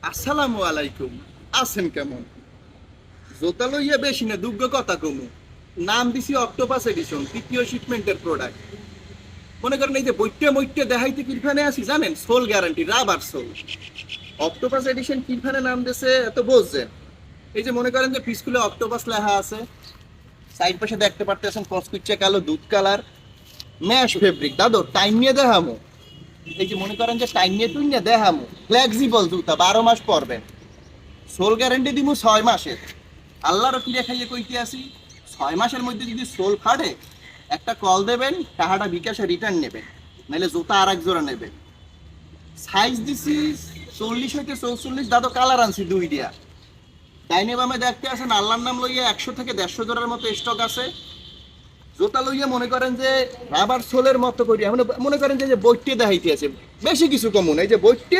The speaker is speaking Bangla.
আসসালামু আলাইকুম। আছেন কেমন? জোতা লইয়া বেশি না দুগ্গ কথা কমু। নাম দিছি অক্টোপাস এডিশন, তৃতীয় শিপমেন্টের প্রোডাক্ট। মনে করেন এই যে বইটে মইটে দেখাইতে কিরফানে আছি জানেন, sole guarantee, rubber sole. Octopus edition কিরফানে নাম দিছে এত বুঝছেন? এই যে মনে করেন যে পিসকুলে অক্টোপাস লেখা আছে, সাইড পাশে দেখতে পারতেছেন কসকুচ্চা কালো দুধ কালার, ম্যাশ ফেব্রিক। দাদু টাইম নিয়ে দেখামো। এই যে মনে করেন যে টাইম নিয়ে তুই নিয়ে দেখামো, ফ্লেক্সিবল জুতা, 12 মাস পরবেন। সোল গ্যারান্টি দিব 6 মাসের। আল্লাহর কিরে খাইয়ে কইতে আসি, 6 মাসের মধ্যে যদি সোল ফাড়ে একটা কল দেবেন, টাকাটা বিকাশে রিটার্ন নেবেন, নাহলে জুতা আর এক জোড়া নেবেন। সাইজ দিছি 40 হইতে 44। দাদু কালার আনছি দুই দিয়া। ডাইনে বামে দেখতে আছেন আল্লাহর নাম লইয়া 100 থেকে 150 জোড়ার মতো স্টক আছে। জুতা লইয়া মনে করেন যে রাবার সোলের মতো করিয়া, মানে মনে করেন যে বইটে দেখাইতে আছে, বেশি কিছু কমন। এই যে বইটে